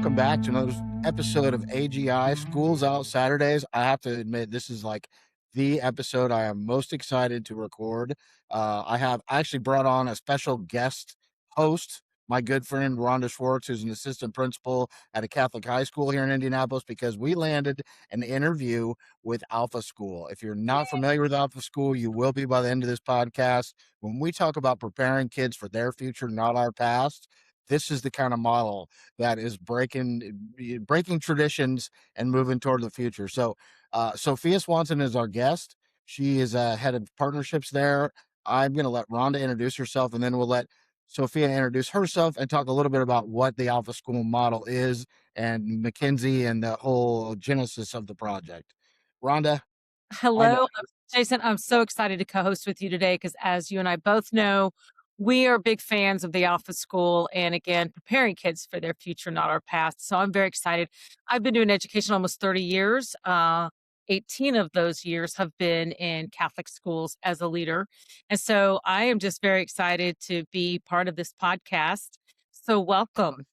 welcome back to another episode of AGI Schools Out Saturdays. I have to admit, this is like the episode I am most excited to record. I have actually brought on a special guest host, my good friend Ronda Swartz, who's an assistant principal at a Catholic high school here in Indianapolis, because we landed an interview with Alpha School. If you're not familiar with Alpha School, you will be by the end of this podcast. When we talk about preparing kids for their future, not our past, this is the kind of model that is breaking traditions and moving toward the future. So Sofia Swanson is our guest. She is head of partnerships there. I'm going to let Rhonda introduce herself, and then we'll let Sofia introduce herself and talk a little bit about what the Alpha School model is and McKinsey and the whole genesis of the project. Rhonda? Hello, Jason. I'm so excited to co-host with you today because, as you and I both know, we are big fans of the Alpha School and, again, preparing kids for their future, not our past. So I'm very excited. I've been doing education almost 30 years. 18 of those years have been in Catholic schools as a leader. And so I am just very excited to be part of this podcast. So welcome.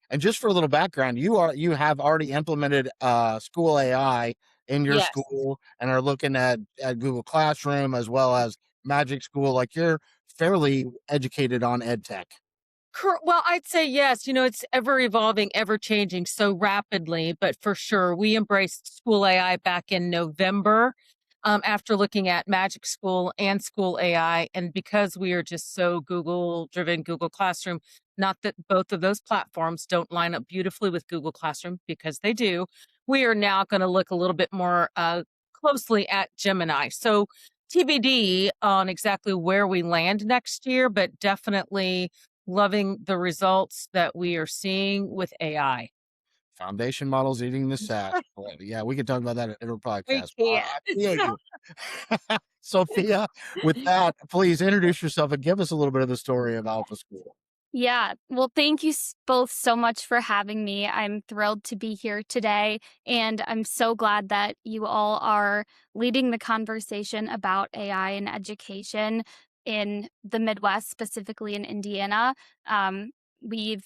And just for a little background, you have already implemented school AI in your Yes. school and are looking at Google Classroom as well as Magic School. Like, you're fairly educated on ed tech. Well, I'd say yes. You know, it's ever evolving, ever changing so rapidly, but for sure, we embraced school AI back in November after looking at Magic School and School AI. And because we are just so Google driven, Google Classroom, not that both of those platforms don't line up beautifully with Google Classroom, because they do, we are now going to look a little bit more closely at Gemini. So TBD on exactly where we land next year, but definitely loving the results that we are seeing with AI. Foundation models eating the sack. Well, yeah, we can talk about that in our podcast. We I feel you. Sophia, with that, please introduce yourself and give us a little bit of the story of Alpha School. Yeah. Well, thank you both so much for having me. I'm thrilled to be here today. And I'm so glad that you all are leading the conversation about AI and education in the Midwest, specifically in Indiana. We've,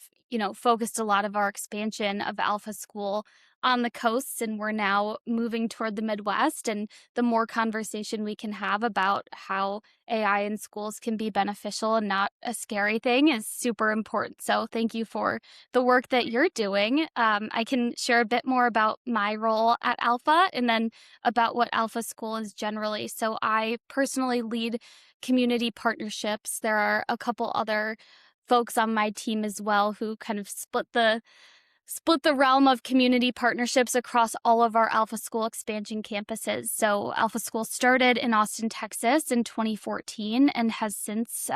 focused a lot of our expansion of Alpha School on the coasts, and we're now moving toward the Midwest. And the more conversation we can have about how AI in schools can be beneficial and not a scary thing is super important. So thank you for the work that you're doing. I can share a bit more about my role at Alpha and then about what Alpha School is generally. So I personally lead community partnerships. There are a couple other folks on my team as well who kind of split the realm of community partnerships across all of our Alpha School expansion campuses. So Alpha School started in Austin, Texas in 2014 and has since,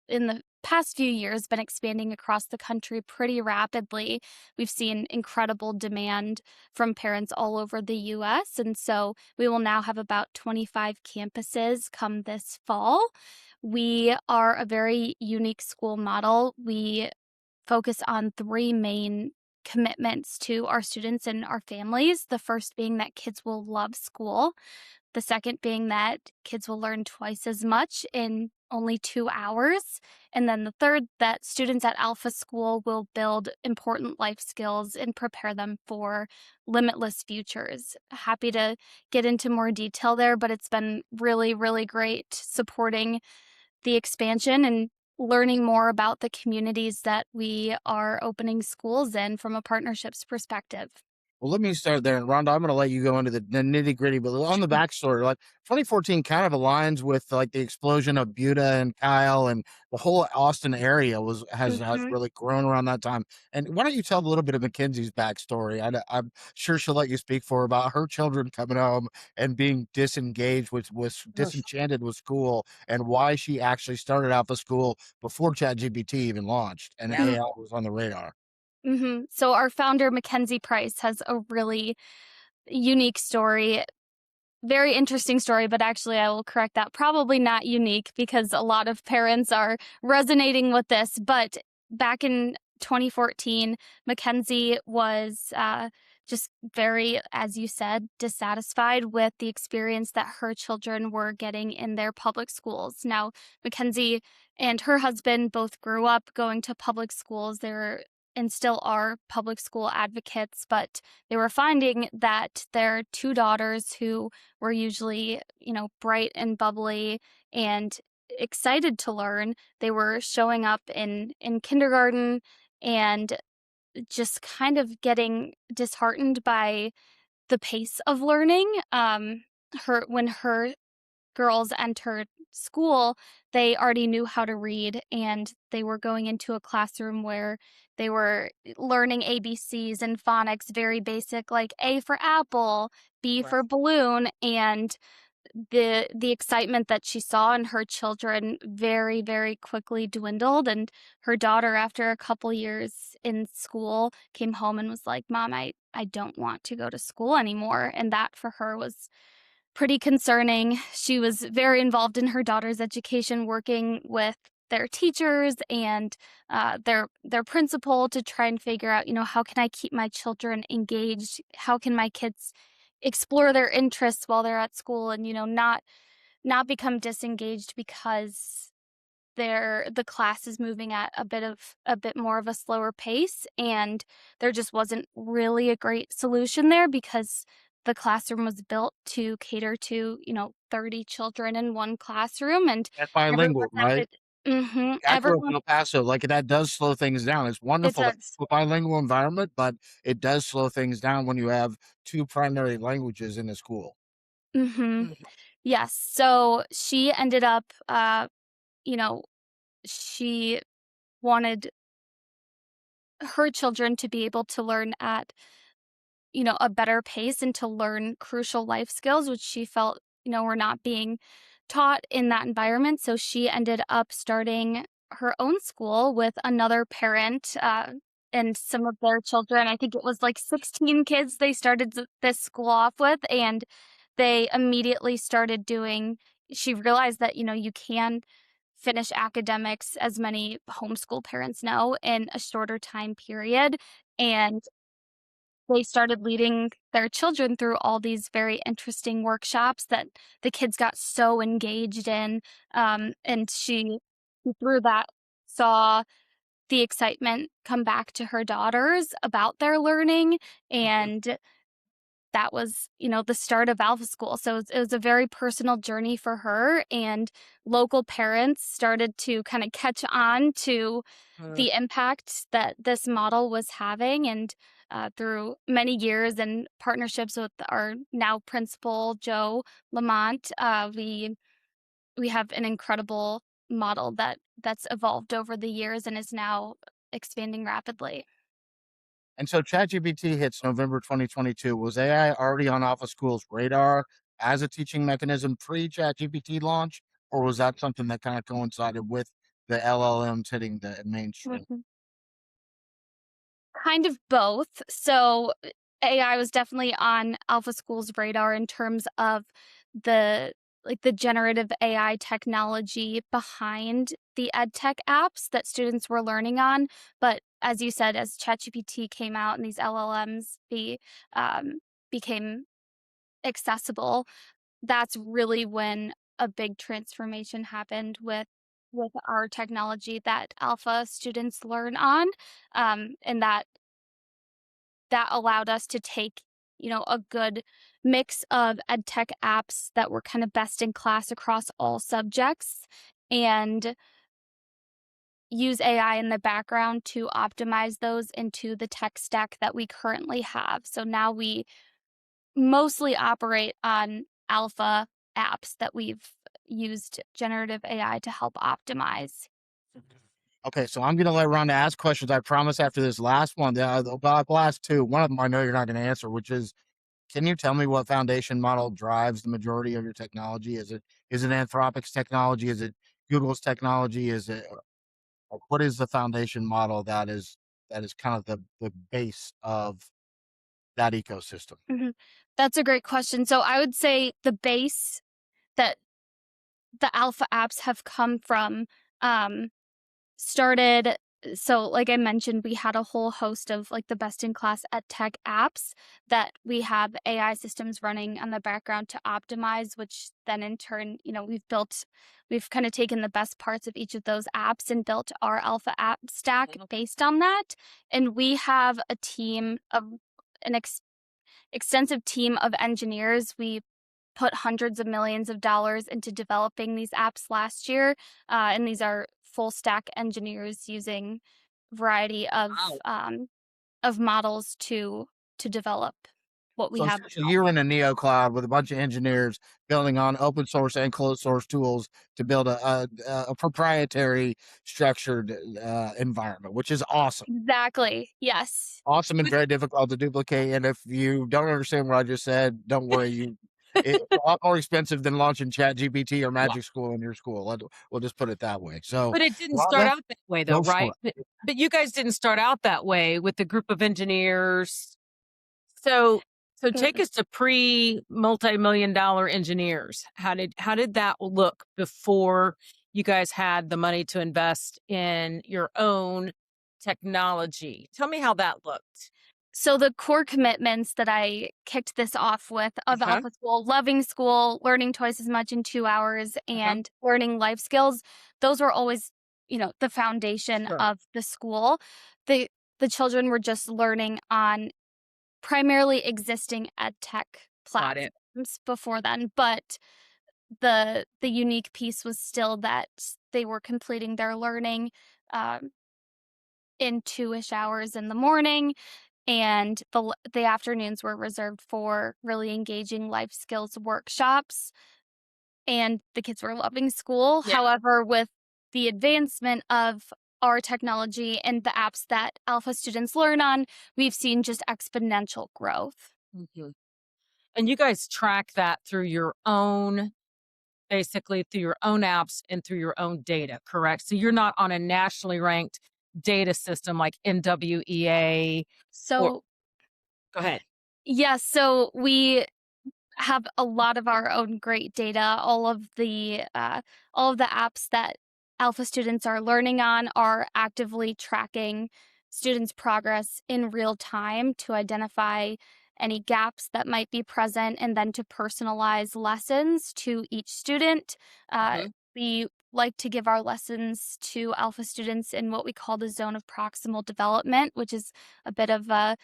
in the past few years, been expanding across the country pretty rapidly. We've seen incredible demand from parents all over the U.S. And so we will now have about 25 campuses come this fall. We are a very unique school model. We focus on three main commitments to our students and our families. The first being that kids will love school. The second being that kids will learn twice as much in only 2 hours. And then the third, that students at Alpha School will build important life skills and prepare them for limitless futures. Happy to get into more detail there, but it's been really, really great supporting the expansion and learning more about the communities that we are opening schools in from a partnerships perspective. Well, let me start there. And Rhonda, I'm going to let you go into the nitty gritty, but on the backstory, like 2014 kind of aligns with like the explosion of Buda and Kyle, and the whole Austin area has really grown around that time. And why don't you tell a little bit of Mackenzie's backstory? I'm sure she'll let you speak for about her children coming home and being disengaged disenchanted with school, and why she actually started Alpha School before ChatGPT even launched and AI was on the radar. So our founder, Mackenzie Price, has a really unique story. Very interesting story, but actually I will correct that. Probably not unique because a lot of parents are resonating with this. But back in 2014, Mackenzie was just very, as you said, dissatisfied with the experience that her children were getting in their public schools. Now, Mackenzie and her husband both grew up going to public schools. They're and still are public school advocates, but they were finding that their two daughters, who were usually, bright and bubbly and excited to learn, they were showing up in kindergarten and just kind of getting disheartened by the pace of learning. When her girls entered school, they already knew how to read, and they were going into a classroom where they were learning ABCs and phonics, very basic, like A for apple, B Right. for balloon, and the excitement that she saw in her children very, very quickly dwindled. And her daughter, after a couple years in school, came home and was like, "Mom, I don't want to go to school anymore." And that for her was pretty concerning. She was very involved in her daughter's education, working with their teachers and their principal to try and figure out, how can I keep my children engaged? How can my kids explore their interests while they're at school, and not become disengaged because the class is moving at a bit more of a slower pace. And there just wasn't really a great solution there, because the classroom was built to cater to 30 children in one classroom, and And everyone bilingual, right? had to I grew up everyone in El Paso, like, that does slow things down. It's it wonderful to have does. a bilingual environment, but it does slow things down when you have 2 primary languages in a school. Mhm. Yes, so she ended up you know she wanted her children to be able to learn at a better pace and to learn crucial life skills, which she felt, were not being taught in that environment. So she ended up starting her own school with another parent and some of their children. I think it was like 16 kids they started this school off with. And they immediately started she realized that, you can finish academics, as many homeschool parents know, in a shorter time period. And they started leading their children through all these very interesting workshops that the kids got so engaged in. And through that, saw the excitement come back to her daughters about their learning. And that was, the start of Alpha School. So it was a very personal journey for her, and local parents started to kind of catch on to the impact that this model was having. And through many years and partnerships with our now principal, Joe Lamont, we have an incredible model that's evolved over the years and is now expanding rapidly. And so ChatGPT hits November 2022. Was AI already on Alpha School's radar as a teaching mechanism pre-ChatGPT launch, or was that something that kind of coincided with the LLMs hitting the mainstream? Kind of both. So AI was definitely on Alpha School's radar in terms of the generative AI technology behind the ed tech apps that students were learning on. But as you said, as ChatGPT came out and these LLMs became accessible, that's really when a big transformation happened with our technology that Alpha students learn on, and that allowed us to take, a good mix of ed tech apps that were kind of best in class across all subjects, and use AI in the background to optimize those into the tech stack that we currently have. So now we mostly operate on alpha apps that we've used generative AI to help optimize. Okay, so I'm gonna let Rhonda ask questions. I promise after this last one, the last two, one of them I know you're not gonna answer, which is, can you tell me what foundation model drives the majority of your technology? Is it Anthropic's technology? Is it Google's technology? Is it what is the foundation model that is kind of the base of that ecosystem? Mhm. That's a great question. So I would say the base that the alpha apps have come from, um, started So like I mentioned, we had a whole host of like the best in class ed tech apps that we have AI systems running on the background to optimize, which then in turn, we've kind of taken the best parts of each of those apps and built our alpha app stack based on that. And we have a team of an extensive team of engineers. We put hundreds of millions of dollars into developing these apps last year. And these are full stack engineers using variety of models to develop what we So have. essentially, you're in a neo cloud with a bunch of engineers building on open source and closed source tools to build a proprietary structured environment, which is awesome. Exactly. Yes. Awesome and very difficult to duplicate. And if you don't understand what I just said, don't worry. It's a lot more expensive than launching Chat GPT or Yeah. Magic School in your school. We'll just put it that way. So, But it didn't start Rhonda, out that way though, go for right? it. But you guys didn't start out that way with the group of engineers. So take us to multi-million dollar engineers. How did that look before you guys had the money to invest in your own technology? Tell me how that looked. So the core commitments that I kicked this off with of Uh-huh. Alpha School, loving school, learning twice as much in 2 hours, Uh-huh. and learning life skills, those were always, the foundation Sure. of the school. The the children were just learning on primarily existing ed tech Got it. platforms before then, but the unique piece was still that they were completing their learning um, in 2-ish hours in the morning, and the afternoons were reserved for really engaging life skills workshops, and the kids were loving school. Yeah. However, with the advancement of our technology and the apps that alpha students learn on, we've seen just exponential growth. Mhm. And you guys track that basically through your own apps and through your own data, correct? So you're not on a nationally ranked data system like NWEA or So, go ahead. yes, so we have a lot of our own great data. All of the apps that alpha students are learning on are actively tracking students' progress in real time to identify any gaps that might be present and then to personalize lessons to each student. Mhm. We like to give our lessons to alpha students in what we call the zone of proximal development, which is a bit of a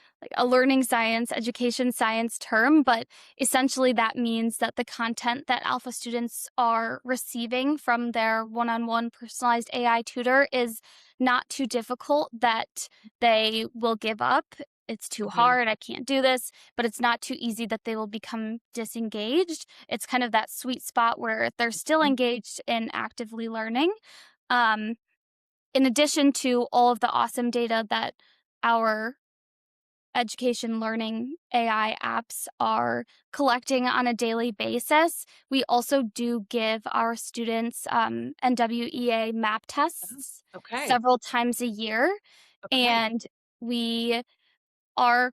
learning science, education science term, but essentially that means that the content that alpha students are receiving from their one-on-one personalized AI tutor is not too difficult that they will give up. It's too Mhm. hard, I can't do this, but it's not too easy that they will become disengaged. It's kind of that sweet spot where they're still Mhm. engaged in actively learning. Um, in addition to all of the awesome data that our education learning AI apps are collecting on a daily basis, we also do give our students NWEA map tests Okay. several times a year. Okay. And we our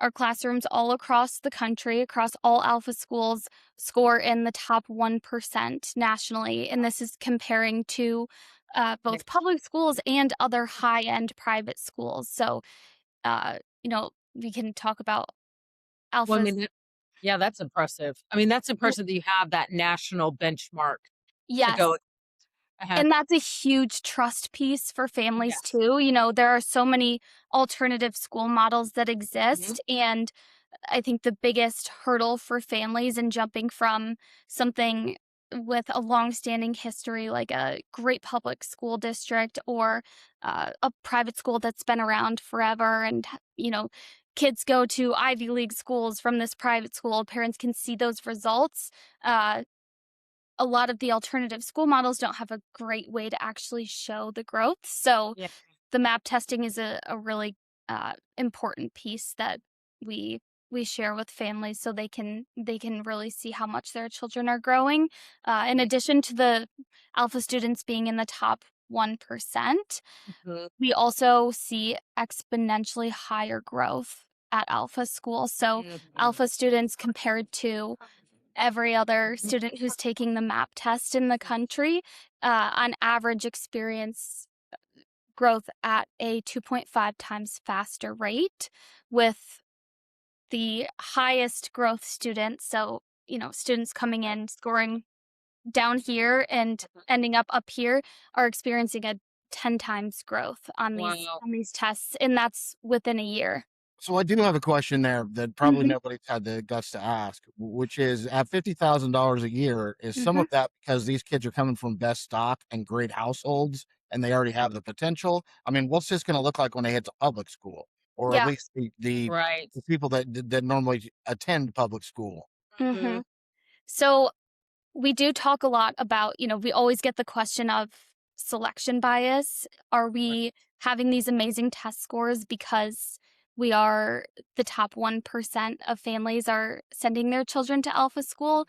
our classrooms all across the country, across all alpha schools, score in the top 1% nationally. And this is comparing to Yeah. both public schools and other high end private schools. So, we can talk about Well, I alphas. mean, yeah, that's impressive. I mean, that's impressive that you have that national benchmark to Yes. go ahead. And that's a huge trust piece for families Yes. too. There are so many alternative school models that Mhm. exist. And I think the biggest hurdle for families in jumping from something with a long-standing history, like a great public school district or a private school that's been around forever, and kids go to Ivy League schools from this private school. Parents can see those results. Uh, a lot of the alternative school models don't have a great way to actually show the growth. So Yeah. the map testing is a really important piece that we we share with families so they can really see how much their children are growing. In Yeah. addition to the alpha students being in the top 1%, Mhm. we also see exponentially higher growth at alpha school. So Mhm. alpha students compared to every other student who's taking the map test in the country, on average experience growth at a 2.5 times faster rate, with the highest growth students. So, students coming in, scoring down here and ending up here are experiencing a 10 times growth on Wow. these tests, and that's within a year. So I do have a question there that probably Mhm. nobody's had the guts to ask, which is at $50,000 a year, is some Mhm. of that because these kids are coming from best stock and great households and they already have the potential? I mean, what's this going to look like when they hit to public school, or at Yeah. least Right. the people that normally attend public school? Mhm. So we do talk a lot about, we always get the question of selection bias. Are we having these amazing test scores because we are the top 1% of families are sending their children to Alpha School?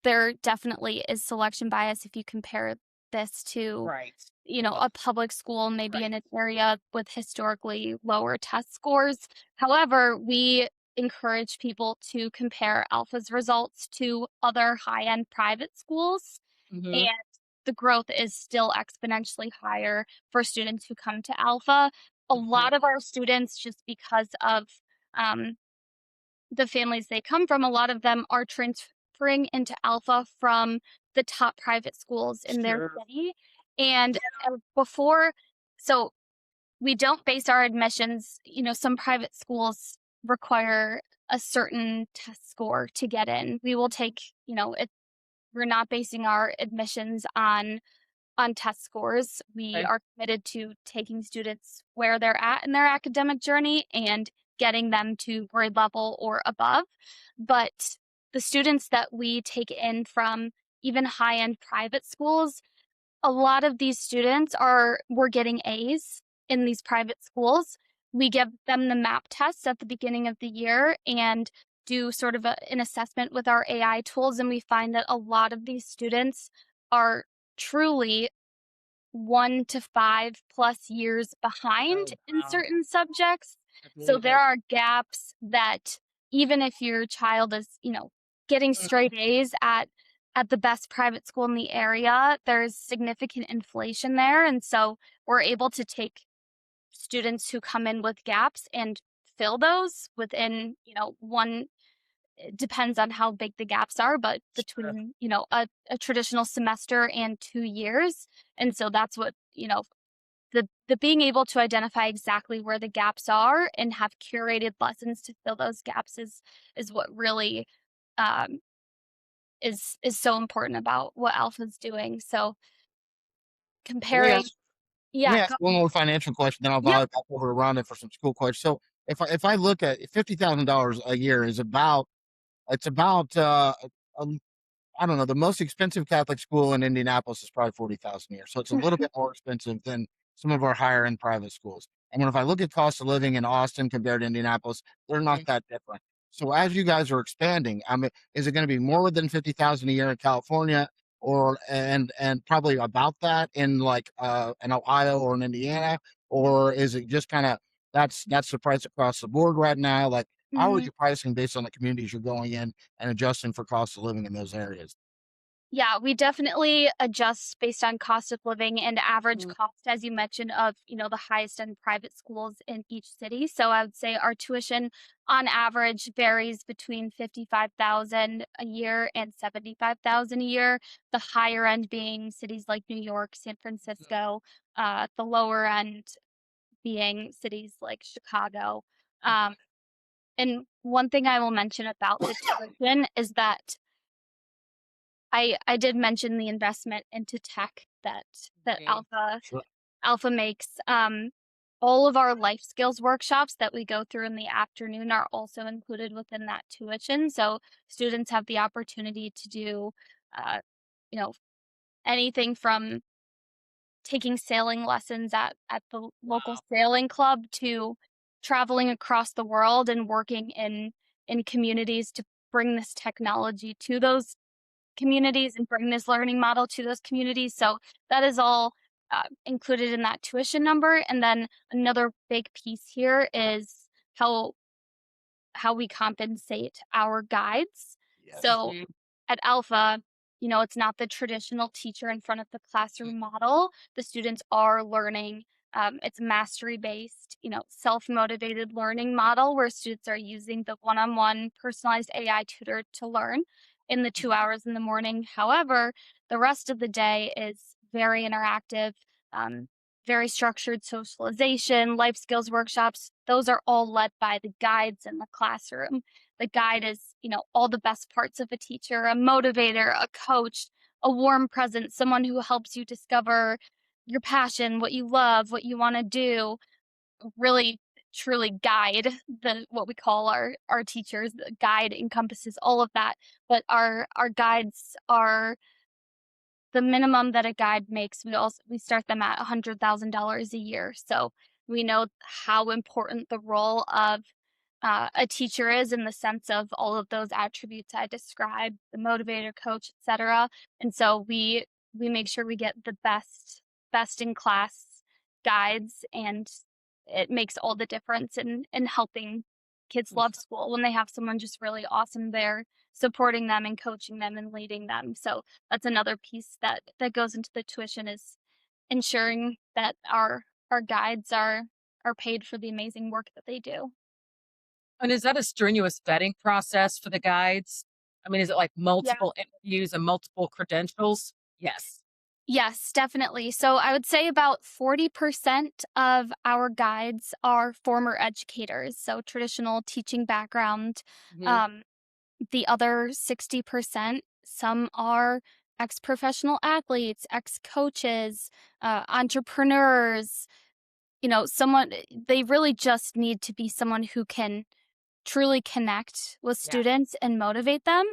There definitely is selection bias if you compare this to, Right. a public school, maybe in Right. an area with historically lower test scores. However, we encourage people to compare Alpha's results to other high-end private schools, and Mhm. the growth is still exponentially higher for students who come to Alpha. A Mhm. lot of our students, just because of um, the families they come from, a lot of them are transferring into Alpha from the top private schools in their Sure. city. And before, so we don't base our admissions, some private schools require a certain test score to get in. We will take, we're not basing our admissions on test scores. We Okay. are committed to taking students where they're at in their academic journey and getting them to grade level or above. But the students that we take in from even high-end private schools, a lot of these students were getting A's in these private schools. We give them the MAP tests at the beginning of the year and do sort of an assessment with our AI tools, and we find that a lot of these students are truly 1 to 5+ years behind Oh, in wow. certain subjects. I So believe there it. are gaps that, even if your child is, getting straight A's at the best private school in the area, there's significant inflation there. And so we're able to take students who come in with gaps and fill those within, one, it depends on how big the gaps are, but Sure. between, a traditional semester and 2 years. And so that's what, the being able to identify exactly where the gaps are and have curated lessons to fill those gaps is what really um, is so important about what Alpha's doing. So Let me comparing, ask Let me yeah, ask one more financial question, then I'll yep, volley back over to Rhonda for some school questions. So if I look at $50,000 a year is about it's about um, I don't know, the most expensive Catholic school in Indianapolis is probably 40,000 a year. So it's a little bit more expensive than some of our higher end private schools. And then if I look at cost of living in Austin compared to Indianapolis, they're not Mhm. that different. So as you guys are expanding, I mean, is it going to be more than 50,000 a year in California, or and probably about that in like in Ohio or in Indiana, or is it just kind of that's the price across the board right now? Like, how are mhm. you pricing based on the communities you're going in and adjusting for cost of living in those areas? Yeah, we definitely adjust based on cost of living and average Mm. cost, as you mentioned, of, the highest end private schools in each city. So I would say our tuition on average varies between 55,000 a year and 75,000 a year. The higher end being cities like New York, San Francisco, the lower end being cities like Chicago. Um, and one thing I will mention about the tuition is that I did mention the investment into tech that Okay. Alpha makes. All of our life skills workshops that we go through in the afternoon are also included within that tuition. So students have the opportunity to do, uh, you know, anything from taking sailing lessons at the local Wow. sailing club to traveling across the world and working in communities to bring this technology to those communities and bring this learning model to those communities. So that is all included in that tuition number. And then another big piece here is how we compensate our guides. Yes. So Mhm. at Alpha, it's not the traditional teacher in front of the classroom model. The students are learning It's a mastery-based, self-motivated learning model where students are using the one-on-one personalized AI tutor to learn in the 2 hours in the morning. However, the rest of the day is very interactive, um, very structured socialization, life skills workshops. Those are all led by the guides in the classroom. The guide is, all the best parts of a teacher, a motivator, a coach, a warm presence, someone who helps you discover your passion, what you love, what you want to do, really truly guide the what we call our teachers. The guide encompasses all of that, but our guides are the minimum that a guide makes. We start them at $100,000 a year. So we know how important the role of a teacher is in the sense of all of those attributes I described, the motivator, coach, etc. And so we make sure we get the best in class guides, and it makes all the difference in helping kids love school when they have someone just really awesome there supporting them and coaching them and leading them. So that's another piece that goes into the tuition, is ensuring that our guides are paid for the amazing work that they do. And is that a strenuous vetting process for the guides? I mean, is it like Yeah. multiple interviews and multiple credentials? Yes. Yes, definitely. So I would say about 40% of our guides are former educators, so traditional teaching background. Mhm. Um, the other 60%, some are ex-professional athletes, ex-coaches, entrepreneurs, someone they really just need to be someone who can truly connect with Yeah. students and motivate them.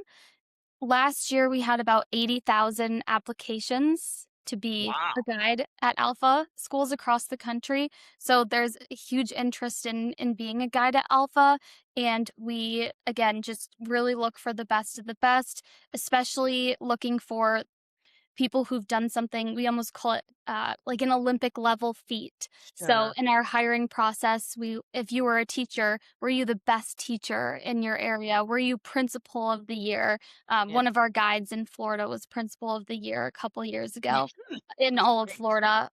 Last year, we had about 80,000 applications to be a Wow. guide at Alpha schools across the country. So there's a huge interest in being a guide at Alpha. And we, again, just really look for the best of the best, especially looking for people who've done something. We almost call it like an Olympic level feat. So Sure. in our hiring process, if you were a teacher, were you the best teacher in your area? Were you principal of the year? Yeah. One of our guides in Florida was principal of the year a couple years ago in That's all of great. Florida.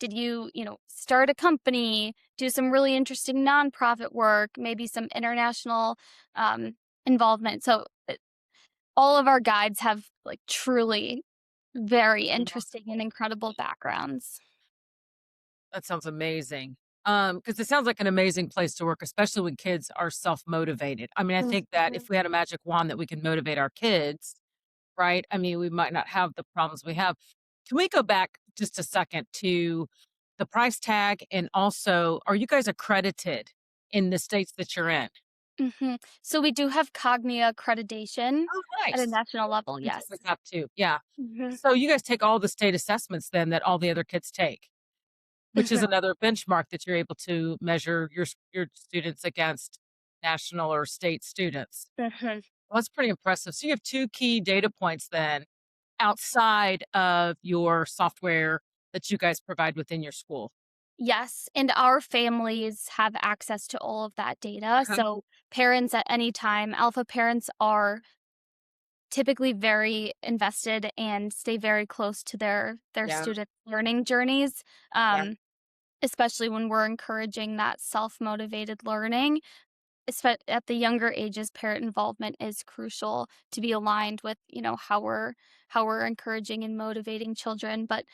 Did you, start a company, do some really interesting nonprofit work, maybe some international um, involvement? So all of our guides have like truly very interesting and incredible backgrounds. That sounds amazing. Because it sounds like an amazing place to work, especially when kids are self-motivated. I mean, I think that Mhm. if we had a magic wand that we can motivate our kids, right? I mean, we might not have the problems we have. Can we go back just a second to the price tag? And also, are you guys accredited in the states that you're in? Mhm. So we do have Cognia accreditation Oh, at a nice. national level, You probably yes. have too. Yeah. Mhm. So you guys take all the state assessments then that all the other kids take, which is Mhm. another benchmark that you're able to measure your students against national or state students. Mhm. Well, that's pretty impressive. So you have 2 key data points then outside of your software that you guys provide within your school. Yes, and our families have access to all of that data. Uh-huh. So parents at any time, alpha parents are typically very invested and stay very close to their Yeah, student learning journeys. yeah. Um, Especially when we're encouraging that self-motivated learning. At the younger ages, parent involvement is crucial to be aligned with, how we're encouraging and motivating children. But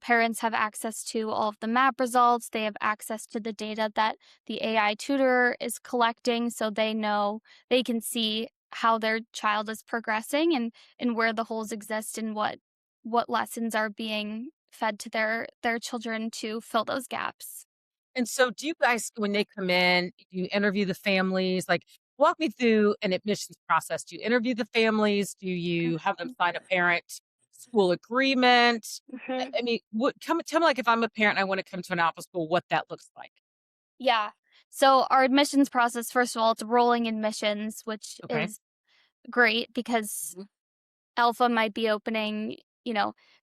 parents have access to all of the map results. They have access to the data that the AI tutor is collecting, so they know they can see how their child is progressing and where the holes exist and what lessons are being fed to their children to fill those gaps. And so do you guys, when they come in, do you interview the families? Like, walk me through an admissions process. Do you interview the families? Do you have them sign a parent school agreement? Mhm. I mean, what tell me, like, if I'm a parent, I want to come to an Alpha school, what that looks like. Yeah. So our admissions process, first of all, it's rolling admissions, which Okay. is great because Mhm. Alpha might be opening,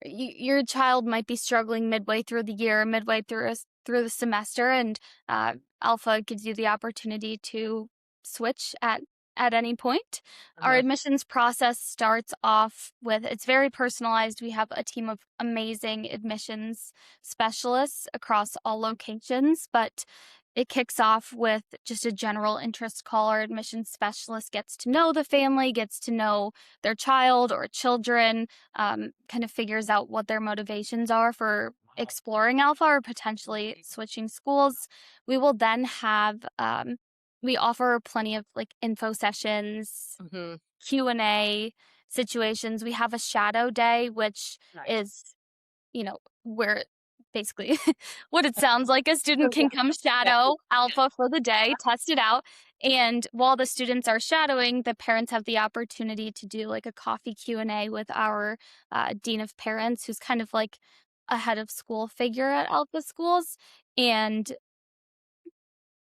your child might be struggling midway through the year, midway through the semester, and Alpha gives you the opportunity to switch at at any point. Our Uh-huh. admissions process starts off with, it's very personalized. We have a team of amazing admissions specialists across all locations, but it kicks off with just a general interest call. Our admissions specialist gets to know the family, gets to know their child or children, kind of figures out what their motivations are for exploring Alpha or potentially switching schools. We will then have we offer plenty of like info sessions, Mhm. Q&A situations. We have a shadow day, which Nice. is, where basically what it sounds like, a student can come shadow Alpha for the day, test it out. And while the students are shadowing, the parents have the opportunity to do like a coffee Q&A with our dean of parents, who's kind of like a head of school figure at Alpha schools. And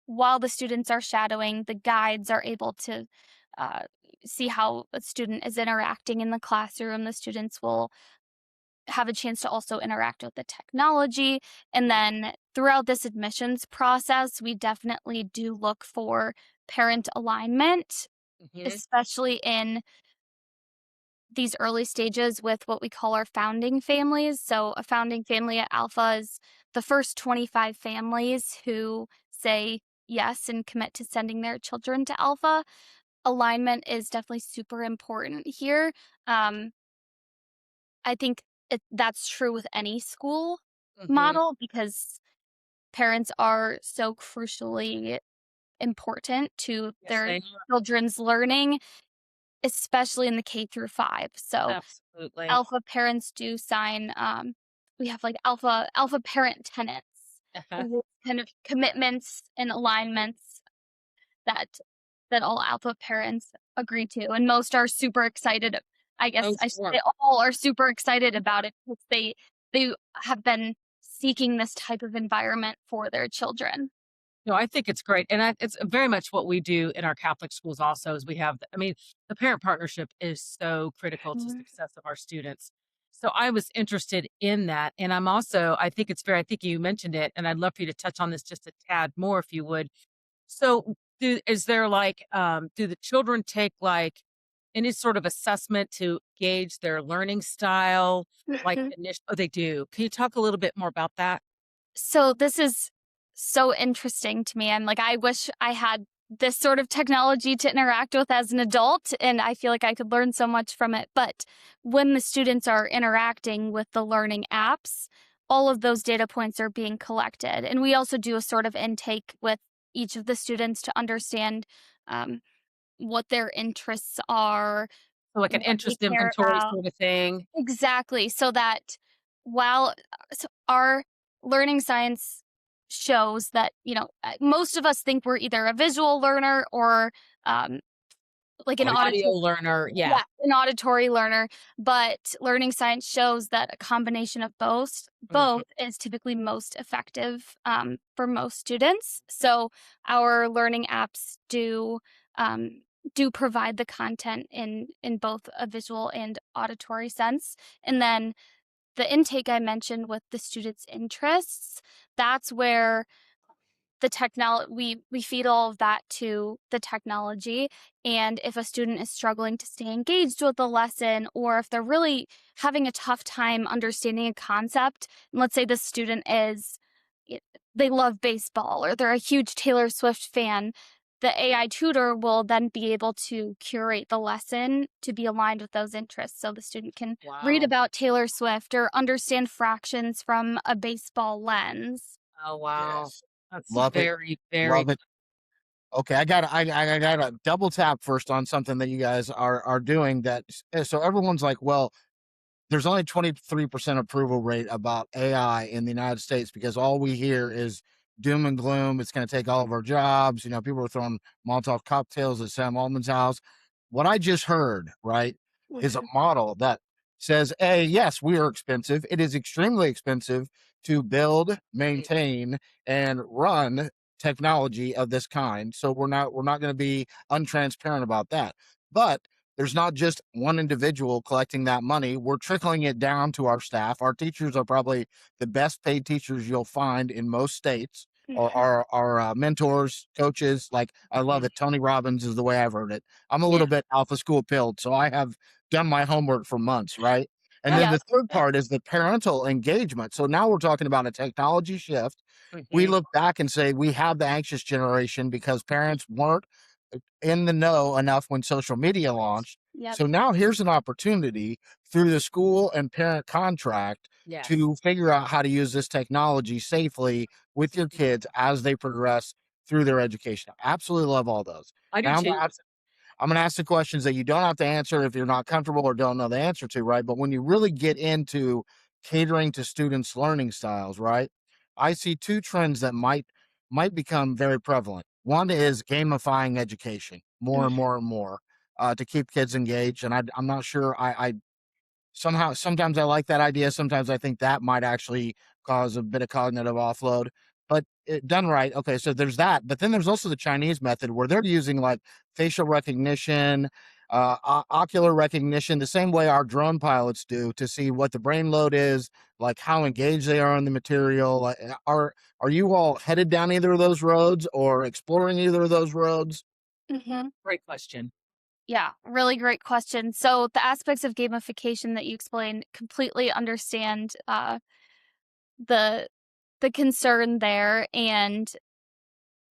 while the students are shadowing, the guides are able to uh, see how a student is interacting in the classroom. The students will have a chance to also interact with the technology. And then throughout this admissions process, we definitely do look for parent alignment, Mhm. especially in these early stages with what we call our founding families. So, a founding family at Alpha is the first 25 families who say yes and commit to sending their children to Alpha. Alignment is definitely super important here. Um, I think that's true with any school Mhm. model because parents are so crucially important to Yes, their they are. children's learning, especially in the K through 5. So Absolutely. Alpha parents do sign, we have like Alpha parent tenants, Uh-huh. and kind of commitments and alignments that all Alpha parents agree to, and most are super excited. I guess Oh, I should sure. say all are super excited about it because they have been seeking this type of environment for their children. No, I think it's great, and it's very much what we do in our Catholic schools also is we have I mean, the parent partnership is so critical to Mhm. success of our students. So I was interested in that, and I'm also I think you mentioned it, and I'd love for you to touch on this just a tad more if you would. So, is there like, do the children take like any sort of assessment to gauge their learning style? Like oh, they do. Can you talk a little bit more about that? So this is so interesting to me. I'm like, I wish I had this sort of technology to interact with as an adult, and I feel like I could learn so much from it. But when the students are interacting with the learning apps, all of those data points are being collected. And we also do a sort of intake with each of the students to understand um, what their interests are, So like an what they interest care inventory about. sort of thing? Exactly. So that while so our learning science shows that, most of us think we're either a visual learner or um, like an Audio auditory, learner, yeah. yeah, an auditory learner. But learning science shows that a combination of both Mhm. is typically most effective for most students. So our learning apps um, do provide the content in both a visual and auditory sense. And then the intake I mentioned with the students' interests, that's where the technology we feed all of that to the technology. And if a student is struggling to stay engaged with the lesson, or if they're really having a tough time understanding a concept, and let's say the student is they love baseball or they're a huge Taylor Swift fan, the AI tutor will then be able to curate the lesson to be aligned with those interests, so the student can read Wow. about Taylor Swift or understand fractions from a baseball lens. Oh, wow. Yes. That's Love it. very, very Love it. Okay, I gotta double tap first on something that you guys are doing that so everyone's like, well, there's only 23% approval rate about AI in the United States because all we hear is doom and gloom. It's going to take all of our jobs. People are throwing Molotov cocktails at Sam Altman's house. What I just heard, right, is a Mhm. model that says, hey, yes, we are expensive. It is extremely expensive to build, maintain, and run technology of this kind. So we're not going to be untransparent about that. But there's not just one individual collecting that money. We're trickling it down to our staff. Our teachers are probably the best paid teachers you'll find in most states. our mentors, coaches. Like I love Mhm. it. Tony Robbins is the way I've heard it. I'm a Yeah. little bit alpha school pilled, so I have done my homework for months, right? And then Yeah. the third part is the parental engagement. So now we're talking about a technology shift. We Mhm. look back and say we have the anxious generation because parents weren't in the know enough when social media launched. Yep. So now here's an opportunity through the school and parent contract Yes. to figure out how to use this technology safely with your Mhm. kids as they progress through their education. I absolutely love all those. I do Now too. I'm gonna ask the questions that you don't have to answer if you're not comfortable or don't know the answer to, right? But when you really get into catering to students' learning styles, right? I see two trends that might become very prevalent. One is gamifying education more and Mhm. more and more to keep kids engaged. And I'm not sure I somehow sometimes I like that idea, sometimes I think that might actually cause a bit of cognitive offload, but done right, okay, so there's that, but then there's also the Chinese method where they're using, like, facial recognition, ocular recognition, the same way our drone pilots do to see what the brain load is, like, how engaged they are in the material, like, are you all headed down either of those roads or exploring either of those roads? Mhm. Great question. Yeah, really great question. So the aspects of gamification that you explained, completely understand the the concern there. And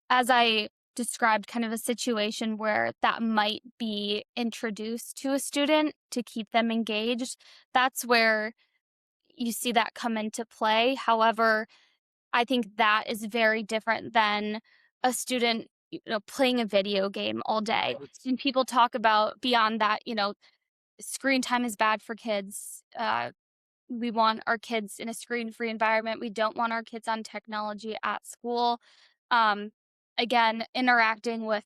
as I described kind of a situation where that might be introduced to a student to keep them engaged, that's where you see that come into play. However, I think that is very different than a student, playing a video game all day. Right. And people talk about beyond that, screen time is bad for kids. We want our kids in a screen-free environment. We don't want our kids on technology at school. Um, Again, interacting with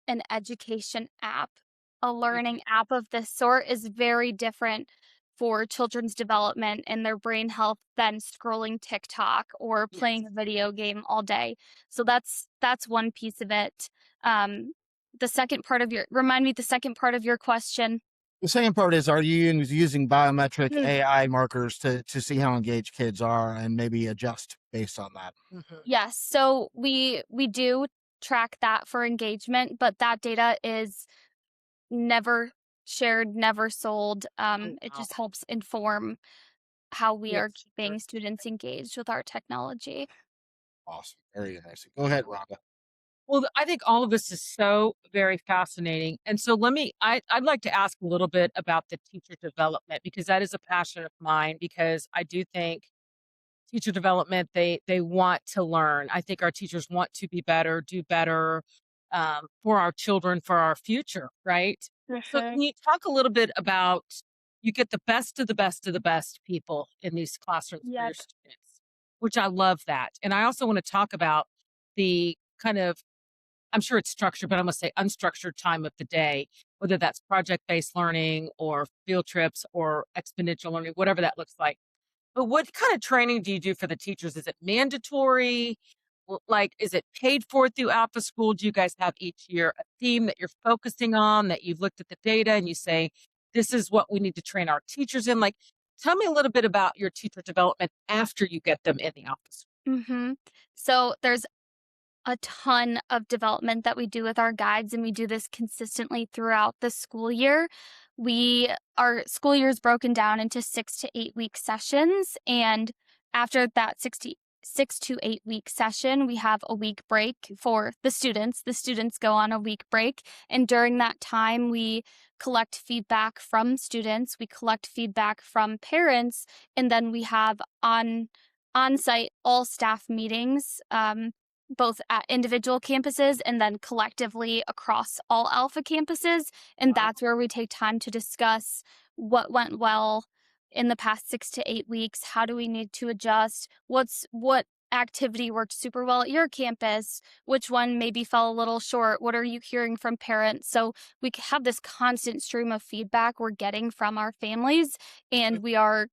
an education app, a Mhm. learning app of this sort is very different for children's development and their brain health than scrolling TikTok or playing Yes. a video game all day. So that's one piece of it. Um, the second part of your remind me the second part of your question. The second part is, are you using biometric Mm. AI markers to see how engaged kids are and maybe adjust based on that? Mhm. Yes, so we do track that for engagement, but that data is never shared, never sold. Oh, It wow. just helps inform how we Yes, are sure. keeping students engaged with our technology. Awesome. Very interesting. Go ahead, Rhonda. Well, I think all of this is so very fascinating. And so I'd like to ask a little bit about the teacher development because that is a passion of mine because I do think teacher development, they want to learn. I think our teachers want to be better, do better for our children, for our future, right? So Mhm. can you talk a little bit about you get the best of the best of the best people in these classrooms for your Yep. students, which I love that. And I also want to talk about the kind of I'm sure it's structured, but I'm gonna say unstructured time of the day, whether that's project-based learning or field trips or exponential learning, whatever that looks like. But what kind of training do you do for the teachers? Is it mandatory? Like, is it paid for through Alpha School? Do you guys have each year a theme that you're focusing on, that you've looked at the data and you say, this is what we need to train our teachers in? Like, tell me a little bit about your teacher development after you get them in the Alpha School. Mhm. So there's a ton of development that we do with our guides, and we do this consistently throughout the school year. Our school year is broken down into 6 to 8 week sessions, and after that 6 to 8 week session, we have a week break for the students. The students go on a week break, and during that time, we collect feedback from students, we collect feedback from parents, and then we have on-site all staff meetings. Both at individual campuses and then collectively across all Alpha campuses. And Wow. that's where we take time to discuss what went well in the past 6 to 8 weeks. How do we need to adjust? What activity worked super well at your campus? Which one maybe fell a little short? What are you hearing from parents? So we have this constant stream of feedback we're getting from our families, and we are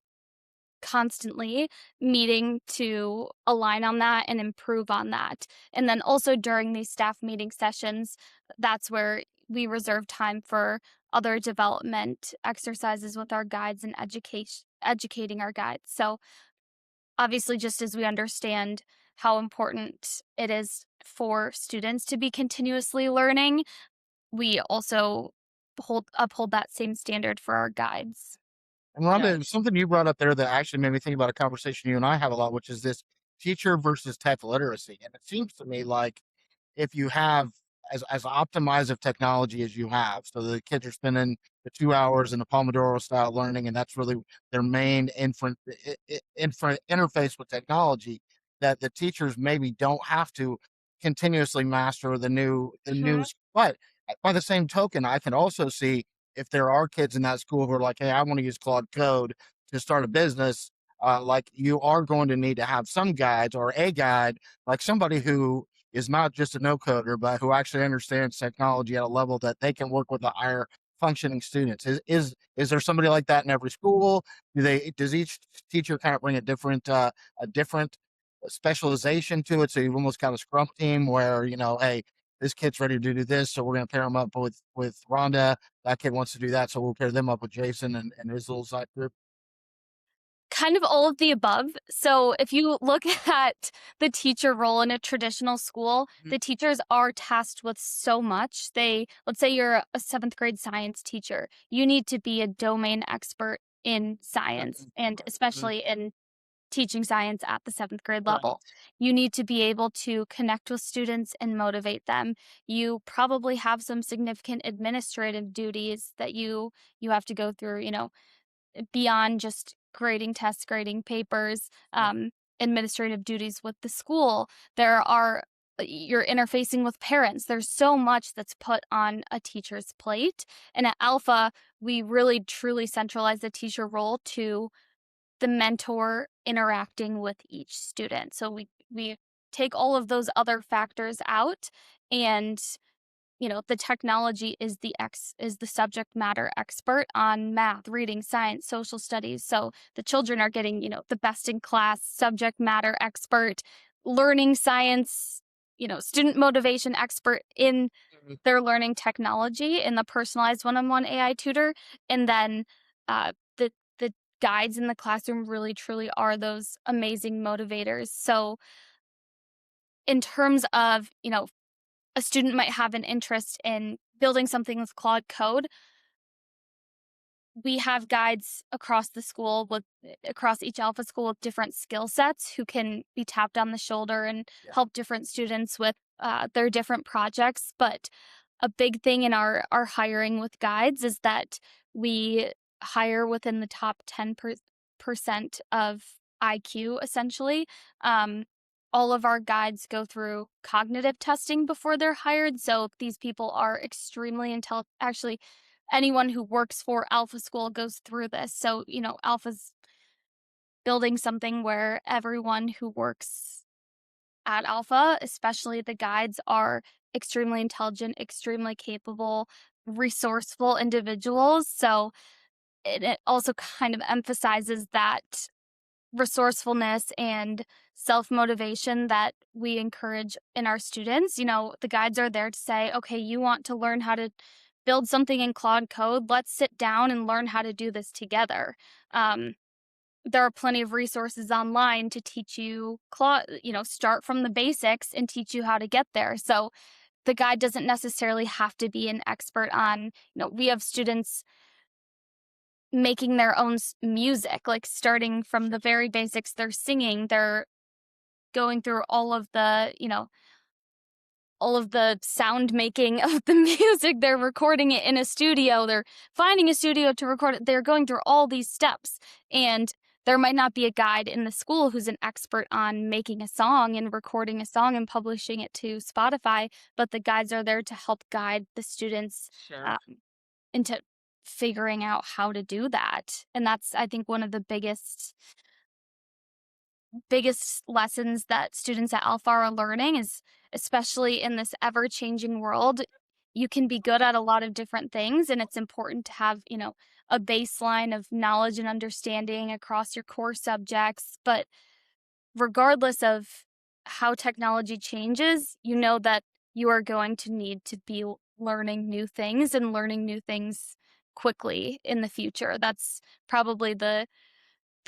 constantly meeting to align on that and improve on that. And then also during these staff meeting sessions, that's where we reserve time for other development exercises with our guides and educating our guides. So obviously, just as we understand how important it is for students to be continuously learning, we also uphold that same standard for our guides. And Rhonda, something you brought up there that actually made me think about a conversation you and I have a lot, which is this teacher versus tech literacy. And it seems to me like if you have as optimized of technology as you have, so the kids are spending the 2 hours in a Pomodoro style learning, and that's really their main interface with technology, that the teachers maybe don't have to continuously master the Mhm. news. But by the same token, I can also see if there are kids in that school who are like, hey, I want to use Claude Code to start a business, like you are going to need to have some guides or a guide, like somebody who is not just a no coder, but who actually understands technology at a level that they can work with the higher functioning students. Is there somebody like that in every school? Does each teacher kind of bring a different specialization to it? So you've almost got a scrum team where, hey, this kid's ready to do this, so we're going to pair them up with Rhonda. That kid wants to do that, so we'll pair them up with Jason and his little side group. Kind of all of the above. So if you look at the teacher role in a traditional school, Mhm. the teachers are tasked with so much. Let's say you're a seventh grade science teacher, you need to be a domain expert in science, and Mhm. especially in teaching science at the seventh grade Right. level. You need to be able to connect with students and motivate them. You probably have some significant administrative duties that you have to go through, beyond just grading tests, grading papers, administrative duties with the school. You're interfacing with parents. There's so much that's put on a teacher's plate. And at Alpha, we really truly centralize the teacher role to the mentor interacting with each student. So we take all of those other factors out, and the technology is the subject matter expert on math, reading, science, social studies. So the children are getting, the best in class subject matter expert, learning science, student motivation expert in Mhm. their learning technology in the personalized one-on-one AI tutor. And then the guides in the classroom really truly are those amazing motivators. So in terms of, a student might have an interest in building something with Claude Code, we have guides across each alpha school with different skill sets who can be tapped on the shoulder and Yeah. help different students with their different projects. But a big thing in our hiring with guides is that we hire within the top 10% of IQ, essentially. Um, all of our guides go through cognitive testing before they're hired. So these people are extremely intelligent. Actually, anyone who works for Alpha School goes through this. So, Alpha's building something where everyone who works at Alpha, especially the guides, are extremely intelligent, extremely capable, resourceful individuals. So it also kind of emphasizes that resourcefulness and self motivation that we encourage in our students. The guides are there to say, okay, you want to learn how to build something in Claude Code. Let's sit down and learn how to do this together. There are plenty of resources online to teach you Claude, start from the basics and teach you how to get there. So the guide doesn't necessarily have to be an expert on, we have students making their own music, like starting from the very basics. They're singing, they're going through all of the sound making of the music. They're recording it in a studio. They're finding a studio to record it. They're going through all these steps. And there might not be a guide in the school who's an expert on making a song and recording a song and publishing it to Spotify, but the guides are there to help guide the students Sure. um, into figuring out how to do that. And that's, I think, one of the biggest lessons that students at Alpha are learning is, especially in this ever-changing world, you can be good at a lot of different things, and it's important to have, a baseline of knowledge and understanding across your core subjects. But regardless of how technology changes, you know that you are going to need to be learning new things and learning new things quickly in the future. That's probably the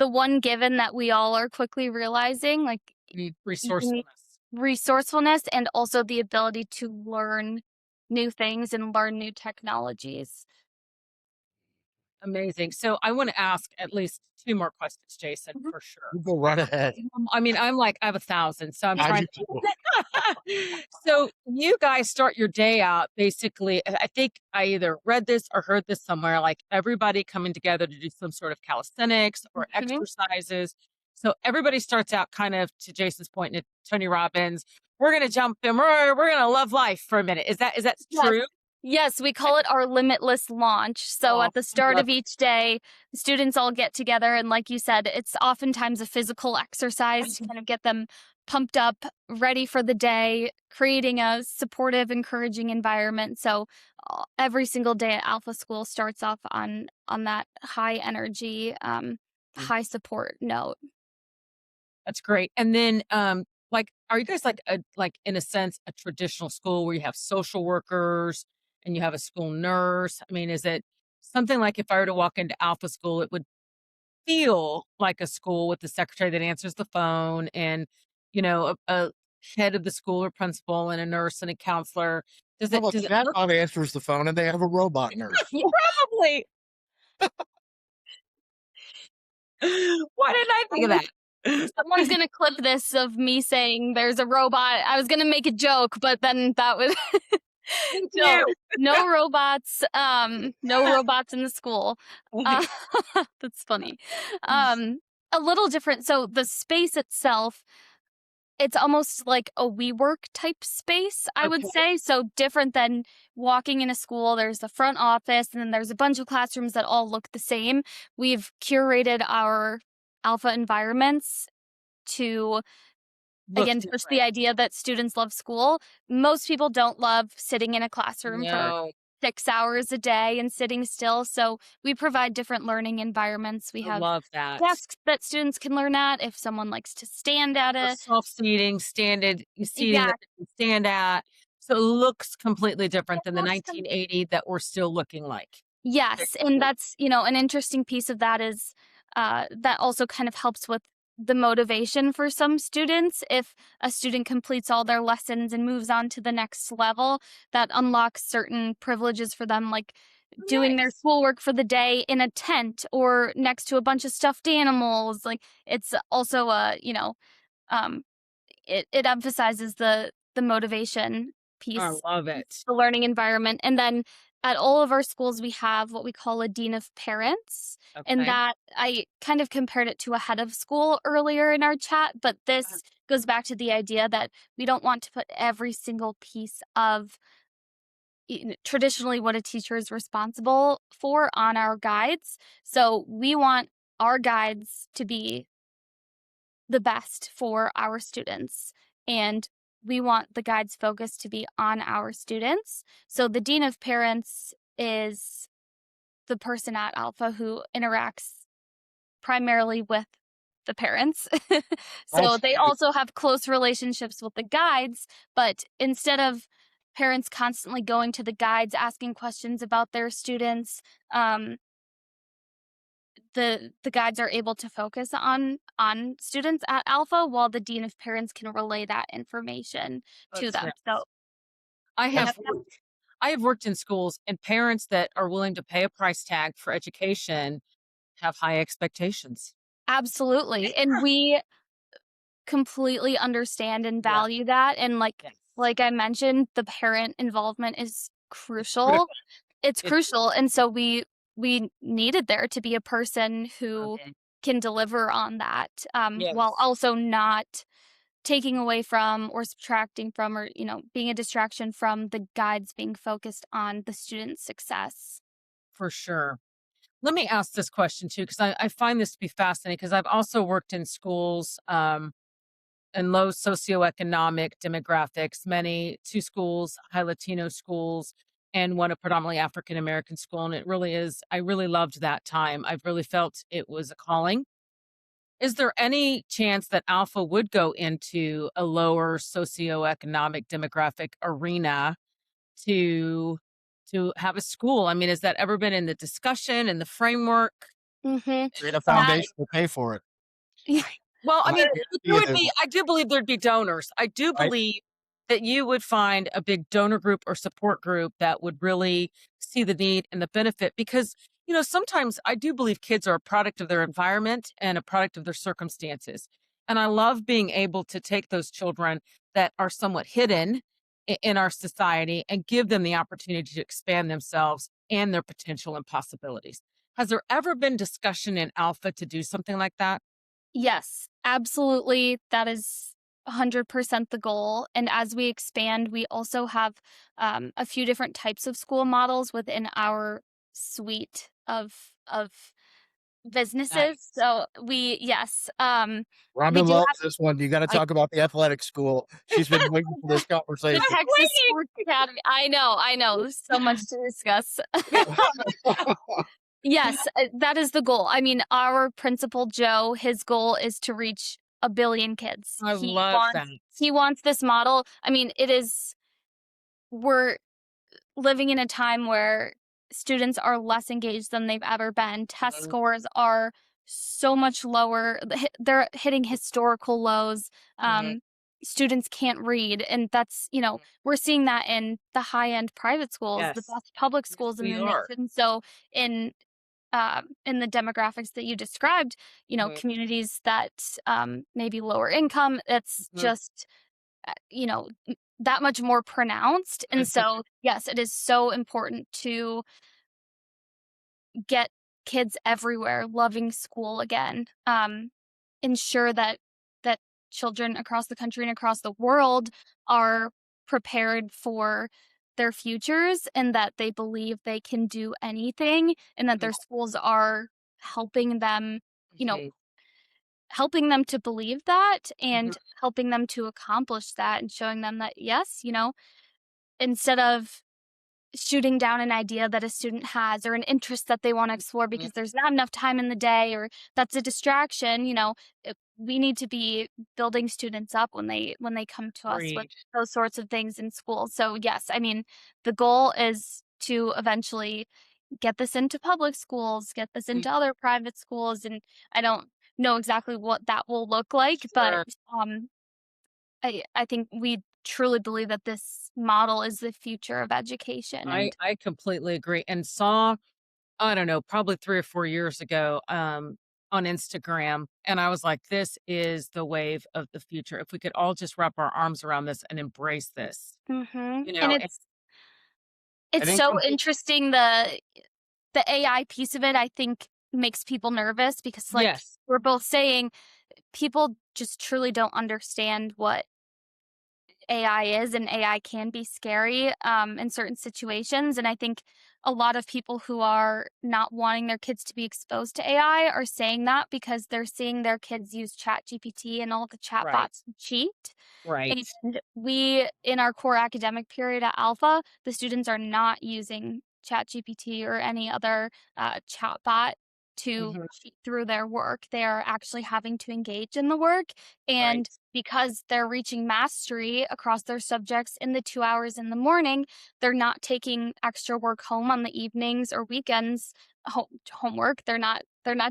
one given that we all are quickly realizing. Like, need you need resourcefulness. resourcefulness and also the ability to learn new things and learn new technologies. Amazing. So I want to ask at least 2 more questions, Jason, Mhm. for sure. You go right ahead. I mean, I have 1,000, so I'm I trying do to. too. So you guys start your day out basically. I think I either read this or heard this somewhere, like everybody coming together to do some sort of calisthenics or Mhm. exercises. So everybody starts out kind of to Jason's point and Tony Robbins. We're gonna jump and we're gonna love life for a minute. Is that Yes. true? Yes, we call it our limitless launch. So Oh, at the I start love of each day, the students all get together. And like you said, it's oftentimes a physical exercise to kind of get them pumped up, ready for the day, creating a supportive, encouraging environment. So every single day at Alpha School starts off on that high energy, it. high support note. That's great. And then, like, are you guys like in a sense a traditional school where you have social workers and you have a school nurse? I mean, is it something like if I were to walk into Alpha School, it would feel like a school with the secretary that answers the phone and a head of the school or principal and a nurse and a counselor. Does No, it but does it look Snapchat answers the phone and they have a robot nurse. probably? Why didn't I think of that? Someone's gonna clip this of me saying there's a robot. I was gonna make a joke, but then that was Me no, too. no robots. No robots in the school. Uh, that's funny. A little different. So the space itself, it's almost like a WeWork type space, I would Okay. say. So different than walking in a school. There's the front office, and then there's a bunch of classrooms that all look the same. We've curated our alpha environments to, Look again, push the different. idea that students love school. Most people don't love sitting in a classroom for No, 6 hours a day and sitting still. So we provide different learning environments. We I have love that. desks that students can learn at if someone likes to stand at Or a. self-seating, standard seating Yeah, that they can stand at. So it looks completely different it than the looks 1980 that we're still looking like. yes, and that's, an interesting piece of that is that also kind of helps with the motivation for some students. If a student completes all their lessons and moves on to the next level, that unlocks certain privileges for them, like doing their Nice. schoolwork for the day in a tent or next to a bunch of stuffed animals. Like it's also um, it emphasizes the motivation I piece, love it. the learning environment. And then at all of our schools, we have what we call a dean of parents. And Okay. that I kind of compared it to a head of school earlier in our chat, but this goes back to the idea that we don't want to put every single piece of traditionally what a teacher is responsible for on our guides. So we want our guides to be the best for our students. And we want the guide's focus to be on our students. So the dean of parents is the person at Alpha who interacts primarily with the parents. So That's they huge. also have close relationships with the guides, but instead of parents constantly going to the guides asking questions about their students, the guides are able to focus on students at Alpha, while the dean of parents can relay that information to That's them. nice. So I they have have worked I have worked in schools, and parents that are willing to pay a price tag for education have high expectations. absolutely, and we completely understand and Yeah. value that. And Yes. like I mentioned, the parent involvement is It's crucial. critical. It's It crucial, and so we needed there to be a person who Mhm. can deliver on that, while Yes, also not taking away from or subtracting from or being a distraction from the guides being focused on the student's success. for sure. Let me ask this question too, because I find this to be fascinating because I've also worked in schools in low socioeconomic demographics, two schools, high Latino schools, and one a predominantly African American school. And I really loved that time. I've really felt it was a calling. Is there any chance that Alpha would go into a lower socioeconomic demographic arena to have a school? I mean, has that ever been in the discussion, in the framework? Mm-hmm. Create a That foundation to pay for it. Well, I I mean, agree but there with would you. be I do believe there'd be donors. I do I believe that you would find a big donor group or support group that would really see the need and the benefit because, sometimes I do believe kids are a product of their environment and a product of their circumstances. And I love being able to take those children that are somewhat hidden in our society and give them the opportunity to expand themselves and their potential and possibilities. Has there ever been discussion in Alpha to do something like that? Yes, absolutely. That is 100% the goal. And as we expand, we also have a few different types of school models within our suite of businesses. Nice. So yes, we Rhonda do loves have this one. You got to I talk about the athletic school. She's been waiting for this the conversation. Texas Sports Academy. I know. There's so much to discuss. Yes, that is the goal. I mean, our principal, Joe, his goal is to reach a billion kids. I love that. He wants this model. I mean, we're living in a time where students are less engaged than they've ever been. Test Mhm, scores are so much lower. They're hitting historical lows. mhm. Students can't read. And that's, we're seeing that in the high end private schools, the Yes. best public Yes, schools in we the are. nation. So, in the demographics that you described, Mhm, communities that maybe lower income, it's mhm, just, that much more pronounced. And mhm. so, yes, it is so important to get kids everywhere loving school again. Ensure that children across the country and across the world are prepared for their futures and that they believe they can do anything and that Yeah, their schools are helping them, you know, mhm, helping them to believe that mhm. and helping them to accomplish that and showing them that yes, instead of shooting down an idea that a student has or an interest that they want to explore Mhm. because there's not enough time in the day or that's a distraction, we need to be building students up when they come to us with Agreed. those sorts of things in school. So yes, I mean, the goal is to eventually get this into public schools, get this Mm, into other private schools, and I don't know exactly what that will look like, but sure. um I think we truly believe that this model is the future of education I and I completely agree and saw, I don't know, probably 3 or 4 years ago, on Instagram, and I was like, "This is the wave of the future. If we could all just wrap our arms around this and embrace this." and And I it's think so some people, interesting the AI piece of it I think makes people nervous because like yes. we're both saying people just truly don't understand what AI is, and AI can be scary in certain situations. And I think a lot of people who are not wanting their kids to be exposed to AI are saying that because they're seeing their kids use Chat GPT and all the Right, chatbots to cheat. right. And we, in our core academic period at Alpha, the students are not using ChatGPT or any other chatbot to Mhm, cheat through their work. They are actually having to engage in the work. And right, because they're reaching mastery across their subjects in the 2 hours in the morning, they're not taking extra work home on the evenings or weekends. Homework. They're not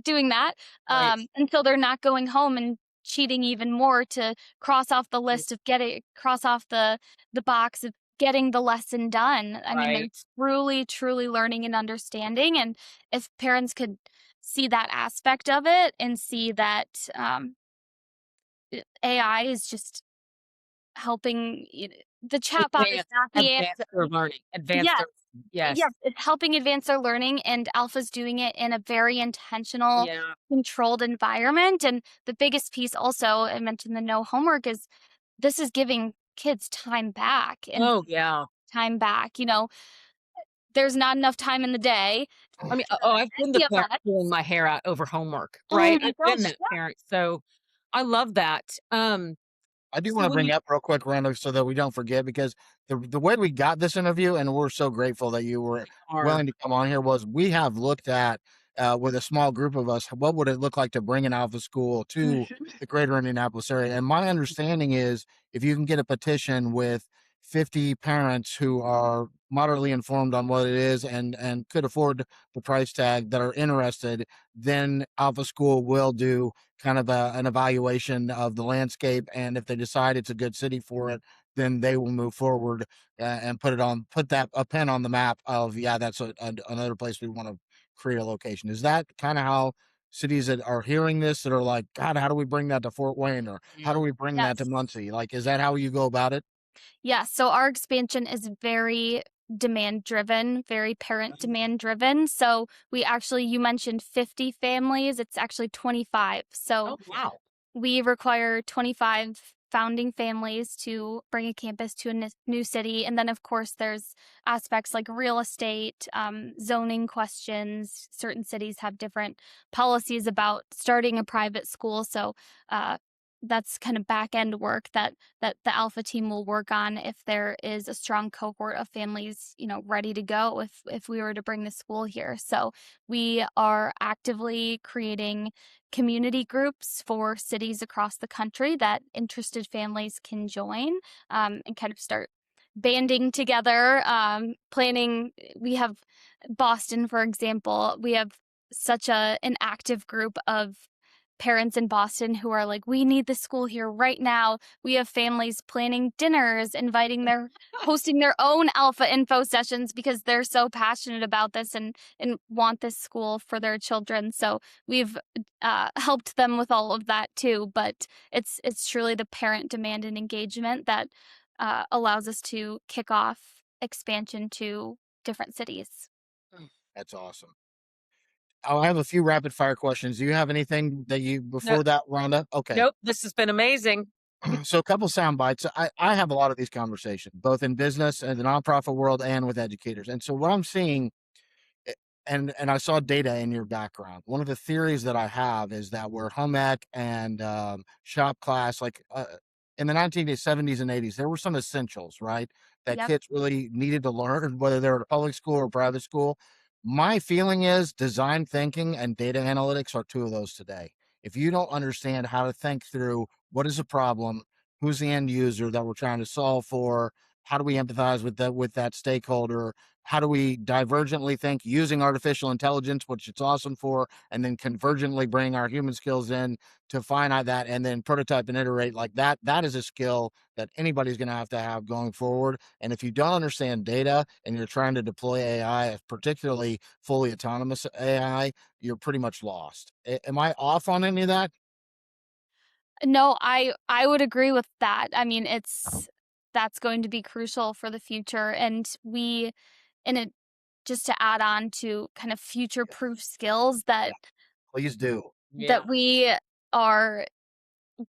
doing that. right, And so they're not going home and cheating even more to cross off the mm, list of getting cross off the box of getting the lesson done. I mean, they're right. truly learning and understanding, and if parents could see that aspect of it and see that, AI is just helping the chatbot is Advance not the advance answer. their learning, advance Yes. their yes. Yes, it's helping advance their learning, and Alpha's doing it in a very intentional, Yeah. controlled environment, and the biggest piece also, I mentioned the no homework, is this is giving kids time back and Oh, yeah. time back, there's not enough time in the day I mean, for I've been the any of parent us. pulling my hair out over homework, Oh right? my I've been gosh, that parent, so I love that. I do So want to when bring you up real quick, Randall, so that we don't forget, because the way we got this interview, and we're so grateful that you were are willing to come on here, was we have looked at with a small group of us, what would it look like to bring an alpha school to Mhm. the greater Indianapolis area? And my understanding is if you can get a petition with 50 parents who are moderately informed on what it is and could afford the price tag that are interested, then Alpha School will do kind of an evaluation of the landscape. And if they decide it's a good city for it, then they will move forward and put that a pen on the map of, yeah, that's another place we want to create a location. Is that kind of how cities that are hearing this that are like, God, how do we bring that to Fort Wayne, or how do we bring that to Yes. Muncie? Like, is that how you go about it? Yes. So our expansion is very demand driven, very parent demand driven. So we actually, you mentioned 50 families, it's actually 25. So Oh, wow. we require 25 founding families to bring a campus to a new city. And then, of course, there's aspects like real estate, zoning questions. Certain cities have different policies about starting a private school. So that's kind of back end work that the Alpha team will work on if there is a strong cohort of families, ready to go if we were to bring the school here. So we are actively creating community groups for cities across the country that interested families can join, and kind of start banding together, planning. We have Boston, for example. We have such an active group of parents in Boston who are like, we need the school here right now. We have families planning dinners, hosting their own Alpha info sessions because they're so passionate about this and want this school for their children. So we've helped them with all of that too. But it's truly the parent demand and engagement that allows us to kick off expansion to different cities. That's awesome. I'll have a few rapid fire questions. Do you have anything that you No, before that, Rhonda? Okay. nope. This has been amazing. So a couple sound bites. I have a lot of these conversations, both in business and the nonprofit world and with educators. And so what I'm seeing, eh, and I saw data in your background. One of the theories that I have is that where home ec and shop class, like in the 1970s and 80s, there were some essentials, right? That Yep. kids really needed to learn, whether they were at a public school or private school. My feeling is design thinking and data analytics are two of those today. If you don't understand how to think through what is a problem, who's the end user that we're trying to solve for, how do we empathize with that stakeholder, how do we divergently think using artificial intelligence, which it's awesome for, and then convergently bring our human skills in to find out that and then prototype and iterate like that. That is a skill that anybody's going to have going forward. And if you don't understand data and you're trying to deploy AI, particularly fully autonomous AI, you're pretty much lost. Am I off on any of that? No, I would agree with that. I mean, that's going to be crucial for the future, and and it just to add on to kind of future proof skills Yeah, please do. Yeah. that we are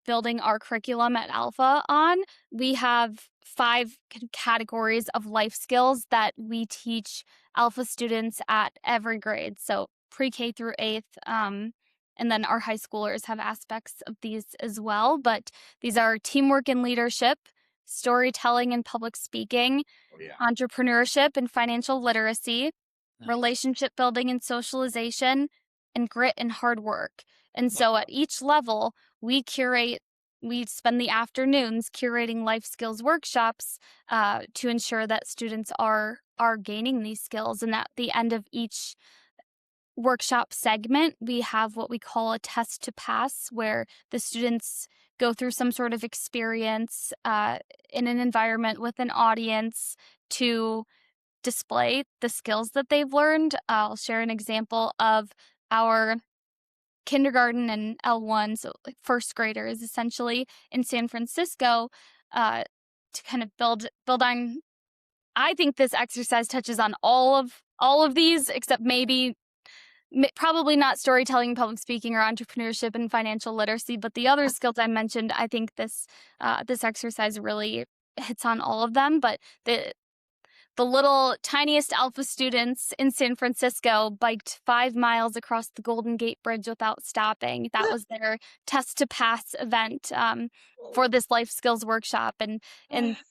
building our curriculum at Alpha on. We have 5 categories of life skills that we teach Alpha students at every grade. So pre-K through 8th, and then our high schoolers have aspects of these as well. But these are teamwork and leadership, storytelling and public speaking, Oh, yeah. entrepreneurship and financial literacy, Nice. relationship building and socialization, and grit and hard work. And so at each level, we spend the afternoons curating life skills workshops to ensure that students are gaining these skills. And at the end of each workshop segment, we have what we call a test to pass, where the students go through some sort of experience in an environment with an audience to display the skills that they've learned. I'll share an example of our kindergarten and L1, so like first graders essentially in San Francisco, to kind of build on. I think this exercise touches on all of these, except probably not storytelling, public speaking, or entrepreneurship and financial literacy. But the other skills I mentioned, I think this exercise really hits on all of them. But the little tiniest Alpha students in San Francisco biked 5 miles across the Golden Gate Bridge without stopping. That was their test to pass event for this life skills workshop. And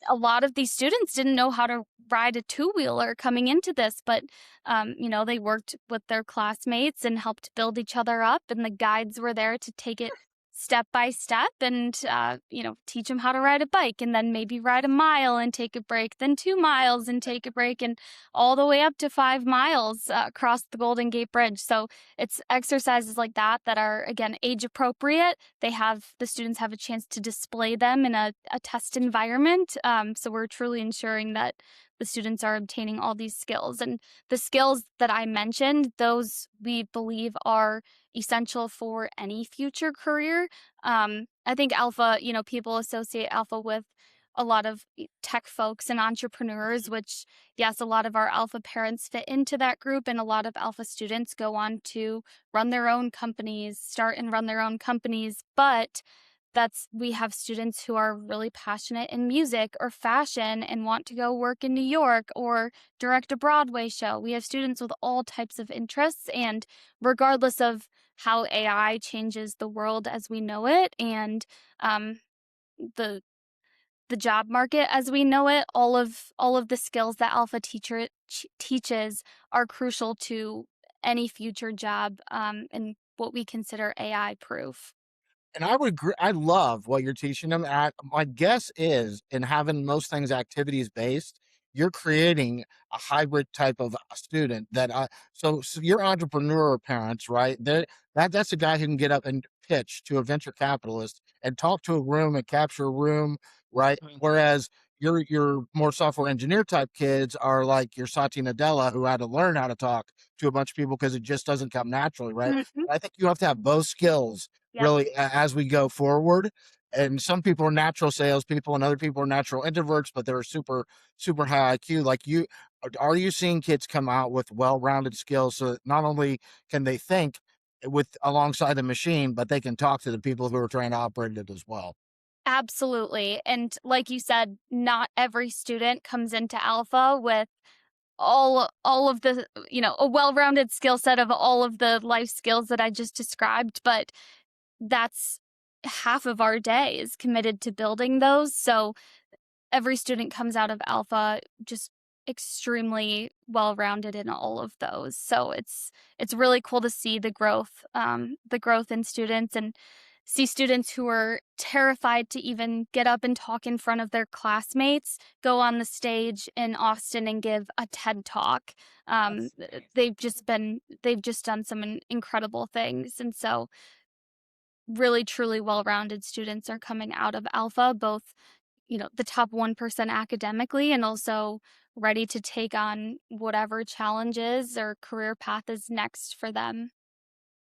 a lot of these students didn't know how to ride a two-wheeler coming into this, but they worked with their classmates and helped build each other up, and the guides were there to take it step by step and, teach them how to ride a bike and then maybe ride a mile and take a break, then 2 miles and take a break, and all the way up to 5 miles across the Golden Gate Bridge. So it's exercises like that that are, again, age appropriate. The students have a chance to display them in a test environment. So we're truly ensuring that the students are obtaining all these skills. And the skills that I mentioned, those we believe are essential for any future career. I think Alpha, people associate Alpha with a lot of tech folks and entrepreneurs, which, yes, a lot of our Alpha parents fit into that group, and a lot of Alpha students go on to run their own companies, start and run their own companies. But we have students who are really passionate in music or fashion and want to go work in New York or direct a Broadway show. We have students with all types of interests, and regardless of how AI changes the world as we know it and the job market as we know it, all of the skills that Alpha teaches are crucial to any future job, and what we consider AI proof. And I would agree. I love what you're teaching them. My guess is, in having most things activities based, you're creating a hybrid type of a student that so your entrepreneur parents, right? That's a guy who can get up and pitch to a venture capitalist and talk to a room and capture a room, right? Whereas your more software engineer type kids are like your Satya Nadella, who had to learn how to talk to a bunch of people because it just doesn't come naturally, right? Mhm. I think you have to have both skills Yep. really as we go forward. And some people are natural salespeople and other people are natural introverts, but they're super, super high IQ. Like are you seeing kids come out with well-rounded skills so that not only can they think with alongside the machine, but they can talk to the people who are trying to operate it as well? Absolutely. And like you said, not every student comes into Alpha with all of the, a well-rounded skill set of all of the life skills that I just described, but that's half of our day is committed to building those. So every student comes out of Alpha just extremely well-rounded in all of those. So it's really cool to see the growth in students, and see students who are terrified to even get up and talk in front of their classmates go on the stage in Austin and give a TED talk. They've just done some incredible things, and so really truly well-rounded students are coming out of Alpha, both the top 1% academically, and also ready to take on whatever challenges or career path is next for them.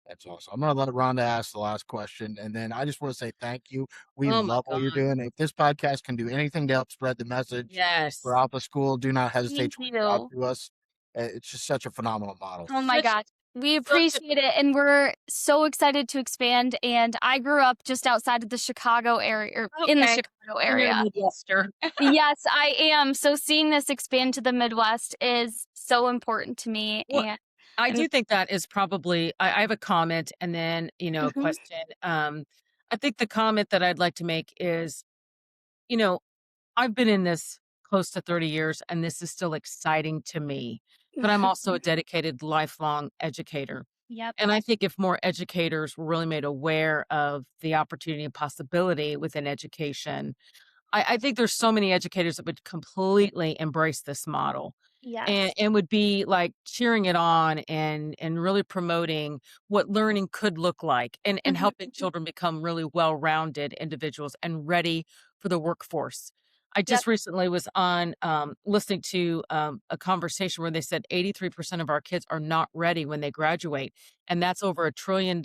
That's awesome. I'm going to let Rhonda ask the last question. And then I just want to say thank you. We Oh my love what you're God. doing. If this podcast can do anything to help spread the message for Yes. Alpha School, do not hesitate Thank to reach out you. to us. It's just such a phenomenal model. Oh my Such gosh. We such a appreciate it, and we're so excited to expand. And I grew up just outside of the Chicago area, or in the okay. Chicago And you're a area. Midwester. Yes, I am. So seeing this expand to the Midwest is so important to me. Well, I And do think that is probably I have a comment and then, a Mhm. question. I think the comment that I'd like to make is, you know, I've been in this close to 30 years and this is still exciting to me, but I'm also a dedicated lifelong educator. Yep. And I think if more educators were really made aware of the opportunity and possibility within education, I think there's so many educators that would completely embrace this model and, Yes. and would be like cheering it on and really promoting what learning could look like and Mhm. helping children become really well-rounded individuals and ready for the workforce. I Yep. just recently was on listening to a conversation where they said 83% of our kids are not ready when they graduate. And that's over $1 trillion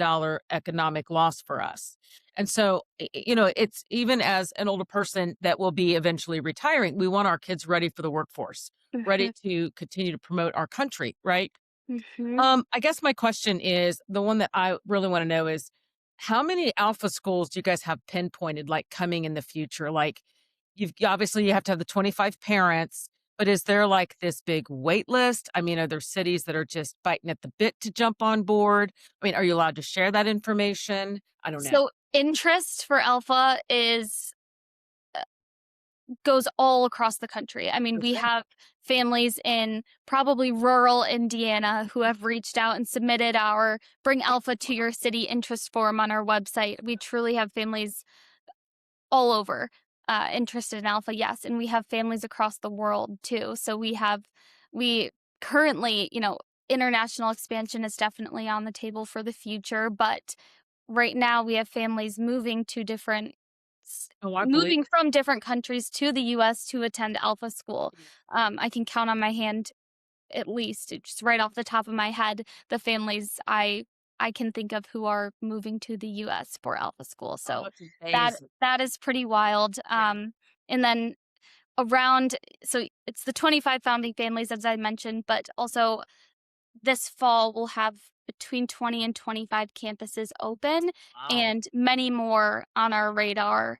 economic loss for us. And so, it's even as an older person that will be eventually retiring, we want our kids ready for the workforce, ready Mhm. to continue to promote our country, right? Mhm. I guess my question is the one that I really want to know is how many alpha schools do you guys have pinpointed like coming in the future? Like you have to have the 25 parents, but is there like this big wait list? I mean, are there cities that are just biting at the bit to jump on board? I mean, are you allowed to share that information? I don't know. So interest for Alpha is goes all across the country. I mean, we have families in probably rural Indiana who have reached out and submitted our Bring Alpha to Your City interest form on our website. We truly have families all over interested in alpha, yes. And we have families across the world too. So we currently, international expansion is definitely on the table for the future, but right now we have families moving to moving from different countries to the US to attend alpha school. I can count on my hand, at least just right off the top of my head, the families I can think of who are moving to the US for alpha school. So that is pretty wild. And then so it's the 25 founding families, as I mentioned, but also this fall we'll have between 20 and 25 campuses open, and many more on our radar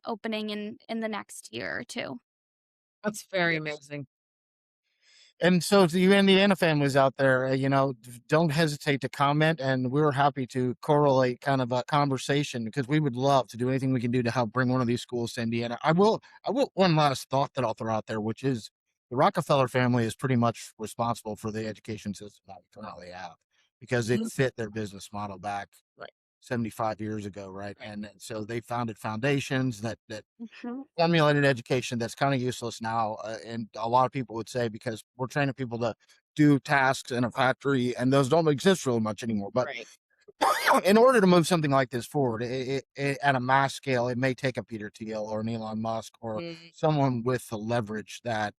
opening in the next year or two. That's very amazing. And so to you Indiana families out there, don't hesitate to comment, and we're happy to correlate kind of a conversation, because we would love to do anything we can do to help bring one of these schools to Indiana. I will one last thought that I'll throw out there, which is the Rockefeller family is pretty much responsible for the education system that we currently have, because it fit their business model back 75 years ago, right? And so they founded foundations that formulated education that's kind of useless now. And a lot of people would say, because we're training people to do tasks in a factory, and those don't exist really much anymore. But in order to move something like this forward at a mass scale, it may take a Peter Thiel or an Elon Musk or someone with the leverage that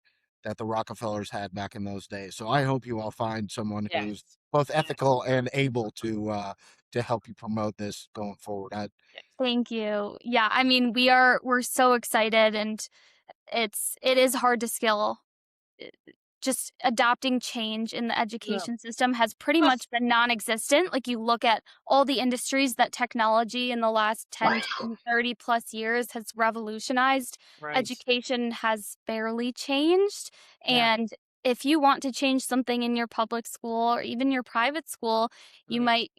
the Rockefellers had back in those days. So I hope you all find someone who's both ethical and able to help you promote this going forward. Thank you. Yeah, I mean, we're so excited, and it is hard to scale. Just adopting change in the education system has pretty much been non-existent. Like, you look at all the industries that technology in the last 10 to 30 plus years has revolutionized. Education has barely changed. And if you want to change something in your public school or even your private school, you might,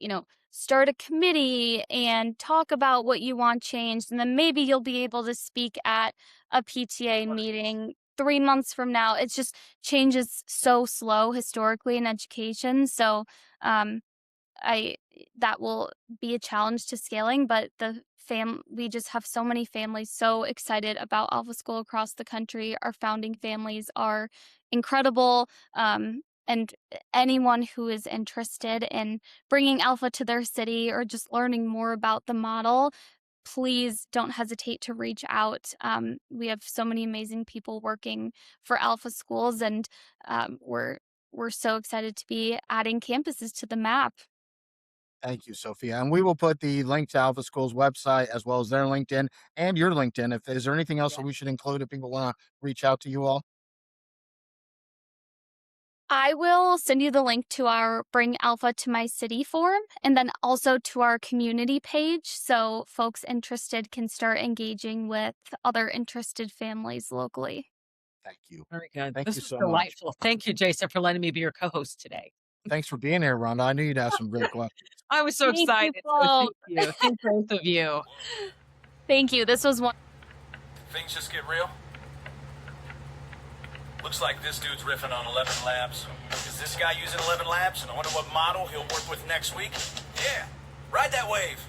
start a committee and talk about what you want changed. And then maybe you'll be able to speak at a PTA meeting 3 months from now. It's just changes so slow historically in education. So that will be a challenge to scaling, but we just have so many families so excited about Alpha School across the country. Our founding families are incredible. And anyone who is interested in bringing Alpha to their city or just learning more about the model, please don't hesitate to reach out. We have so many amazing people working for Alpha Schools, and we're so excited to be adding campuses to the map. Thank you, Sophia. And we will put the link to Alpha School's website as well as their LinkedIn and your LinkedIn. Is there anything else that we should include if people want to reach out to you all? I will send you the link to our Bring Alpha to My City form, and then also to our community page, so folks interested can start engaging with other interested families locally. Thank you. Very good. Thank This you was so delightful. much. Thank you, Jason, for letting me be your co-host today. Thanks for being here, Rhonda. I knew you'd have some great questions. I was so excited. Thank you. Thank both of you. Thank you. This was one. Things just get real. Looks like this dude's riffing on 11 labs. Is this guy using 11 labs? And I wonder what model he'll work with next week? Yeah, ride that wave.